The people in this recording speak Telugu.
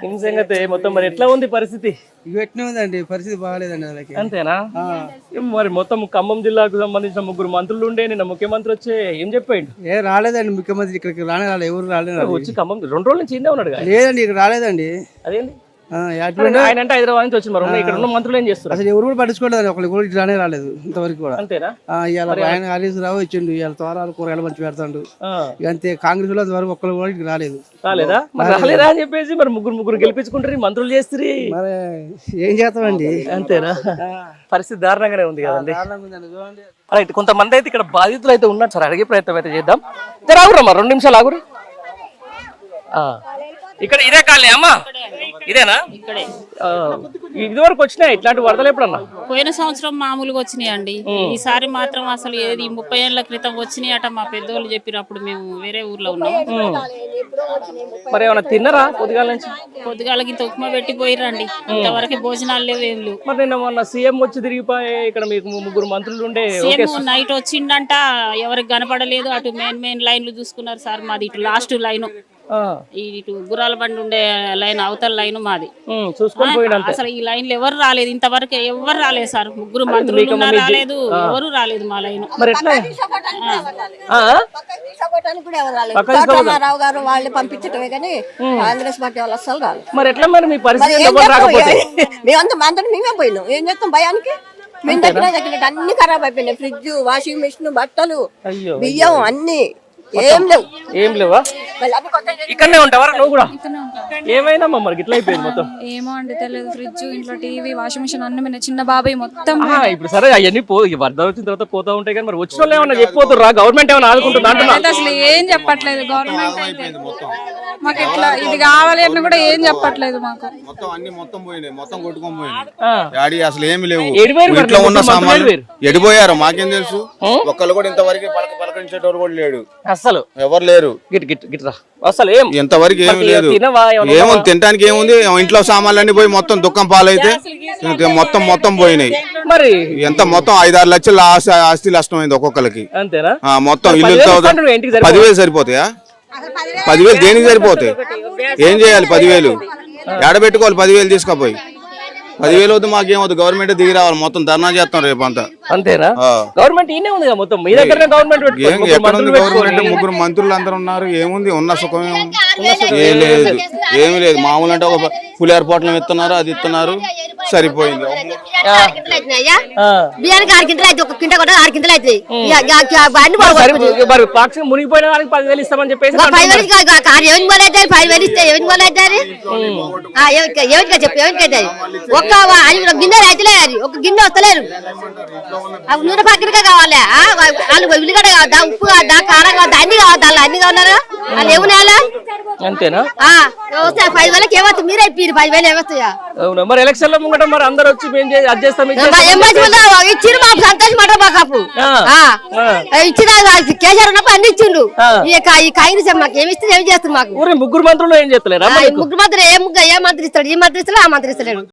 ఏం సంగతి మొత్తం మరి ఎట్లా ఉంది పరిస్థితి? ఎట్లా ఉందండి పరిస్థితి బాగాలేదండి వాళ్ళకి. అంతేనా? మరి మొత్తం ఖమ్మం జిల్లాకు సంబంధించిన 3 మంత్రులు ఉండే నిన్న ముఖ్యమంత్రి వచ్చి ఏం చెప్పాడు? రాలేదండి ముఖ్యమంత్రి ఇక్కడికి రాలేదు, ఎవరు రాలేదు. వచ్చి ఖమ్మం 2 రోజుల నుంచి ఇందే ఉన్నాడు. లేదండి ఇక్కడ రాలేదండి. అదేంటి ఆయన అంటే హైదరాబాద్ నుంచి వచ్చి మరి ఇక్కడ ఉన్న మంత్రులు ఏం చేస్తారు? అసలు ఎవరు కూడా పట్టించుకోలేదు, ఒకళ్ళు కూడా రానే రాలేదు ఇంతవరకు కూడా. అంతేనా? ఇవాళ ఆయన హరీష్ రావు ఇచ్చిండు, ఇవాళ తోరాలు కూరగాయలు మంచి పెడతాడు. అంతే కాంగ్రెస్ లో వరకు ఒక్కరు కూడా ఇక్కడికి రాలేదు. రాలేదా? రాలేదా అని చెప్పేసి మరి ముగ్గురు గెలిపించుకుంటారు, మంత్రులు చేస్తారు. మరి ఏం చేస్తామండి? అంతేనా? పరిస్థితి దారుణంగానే ఉంది కదండి. రైట్, కొంతమంది అయితే ఇక్కడ బాధితులు అయితే ఉన్నారు సార్, అడిగే ప్రయత్నం అయితే చేద్దాం. ఆగురమ్మా 2 నిమిషాలు ఆగురు. ఇక్కడ ఇదే కాలనీ అమ్మా? ఇదేనా? ఇక్కడే. ఇదివరకు వచ్చినాయి ఇట్లాంటి వరదలు ఎప్పుడన్నా? పోయిన సంవత్సరం మామూలుగా వచ్చినాయి అండి. ఈసారి మాత్రం అసలు ఏది 30 ఏళ్ల క్రితం వచ్చినాయి అట మా పెద్దోళ్ళు చెప్పినప్పుడు. మేము వేరే ఊర్లో ఉన్నాం. మరి ఏమన్నా తిన్నారా పొద్దుగాల నుంచి? పొద్దుగాలకి ఇంత ఉప్మా పెట్టి పోయిరండి, ఇంతవరకు భోజనాలు లేవు, ఏం లేవు. మరి నిన్న మొన్న సీఎం వచ్చి తిరిగిపోయి ఇక్కడ మీకు 3 మంత్రులు ఉండే. సీఎం నైట్ వచ్చిండంట, ఎవరికి కనపడలేదు. అటు మెయిన్ లైన్లు చూసుకున్నారు సార్, మాది ఇటు లాస్ట్ లైన్, ఇటు గుర్రాల బండి ఉండే లైన్ అవతల లైన్ మాది. అసలు ఈ లైన్లు ఎవరు రాలేదు ఇంతవరకు, ఎవరు రాలేదు సార్. 3 మంత్రులు రాలేదు, ఎవరు రాలేదు మా లైన్. రావు గారు వాళ్ళు పంపించటమే కానీ కాంగ్రెస్ పార్టీ వాళ్ళు అసలు రాలేదు. మరి ఎట్లా మరి మీ పరిస్థితి? మేమంతా మేమే పోయినాం, ఏం చేస్తాం భయానికి. మేము దగ్గర అన్ని ఖరాబ్ అయిపోయినాయి, ఫ్రిడ్జ్, వాషింగ్ మిషన్, బట్టలు, బియ్యం అన్ని ఏం లేవా? ఇక్కడనే ఉంటావా నువ్వు కూడా? ఏమైనా మరి ఇట్లా అయిపోయింది మొత్తం. ఏమో అండి తెలియదు. ఫ్రిడ్జ్, ఇంట్లో టీవీ, వాషింగ్ మిషన్ అన్ని చిన్న బాబాయ్ మొత్తం. ఇప్పుడు సరే అవన్నీ వరద వచ్చిన తర్వాత పోతా ఉంటాయి కానీ మరి వచ్చిన వాళ్ళు ఏమన్నా చెప్పిపోతుర్రా? గవర్నమెంట్ ఏమైనా ఆదుకుంటుందా అంటున్నా? అసలు ఏం చెప్పట్లేదు గవర్నమెంట్ అయితే. మాకు ఇట్లా ఇది కావాలి అని కూడా ఏం చెప్పట్లేదు మాకు. మొత్తం పోయినాయి, మొత్తం కొట్టుకొని పోయినాయి. అసలు ఏమి లేవు. ఇంట్లో ఉన్న సామాన్లు ఎడిపోయారు మాకేం తెలుసు. ఒక్కళ్ళు కూడా ఇంతవరకు పలకరించేటోరు కూడా లేడు, అసలు ఎవరు లేరు. అసలు ఎంతవరకు ఏమి లేదు. ఏముంది తినడానికి? ఏముంది? ఇంట్లో సామాన్లు అన్ని పోయి మొత్తం దుఃఖం పాలైతే మొత్తం పోయినాయి. మరి ఎంత మొత్తం 5-6 లక్షల ఆస్తి నష్టమైంది ఒక్కొక్కరికి. అంతేనా? మొత్తం ఇల్లు 10,000 సరిపోతాయా? 10,000 దేనికి సరిపోతాయి? ఏం చేయాలి? 10,000 ఏడబెట్టుకోవాలి. 10,000 తీసుకపోయి 10,000 వద్దు, మాకేమవుతుంది. గవర్నమెంట్ దిగి రావాలి, మొత్తం ధర్నా చేస్తాం రేపు అంతా. అంతేనా? గవర్నమెంట్ ఈనే ఉంది మొత్తం మీ దగ్గర. గవర్నమెంట్ ఎక్కడుంది గవర్నమెంట్? 3 మంత్రులు అందరూ ఉన్నారు, ఏముంది? ఉన్న సుఖం ఏం లేదు, ఏమి లేదు. మామూలు అంటే ఒక పులి ఎయిర్పోర్ట్లం ఇస్తున్నారు, అది ఇస్తున్నారు, సరిపోయింది. మునిగిపోయిన వాళ్ళకి 10,000 ఇస్తామని చెప్పేసి గిన్నె రైతులేదు, ఒక గిన్నె వస్తలేరు. నూనె పక్కనగా కావాలి, ఉల్లిగడ్డ కావద్దా, ఉప్పు కావద్దా, కారం కావద్దా, అన్ని కావద్దా, అన్ని కావాలరా? వాళ్ళు ఏమన్నా? అంతేనా? 5,000 ఏమవుతుంది? మీరే 10,000 ఏమవుతాయా? మరి ఎలక్షన్ లో ముంగట మరి అందరు వచ్చి ఇచ్చిండు మాకు సంతోషం మాట. మాకు అప్పుడు ఇచ్చిన కేసీఆర్ ఉన్నప్పుడు అన్ని ఇచ్చిండు. ఈ కాంగ్రెస్ మాకు ఏమి ఇస్తుంది, ఏమి చేస్తుంది? మాకు 3 మంత్రులు ఏం చేస్తలేరు. 3 మంత్రులు ఏ మంత్రి ఇస్తాడు? ఈ మంత్రి ఇస్తాడు, ఆ మంత్రి ఇస్తలేడు.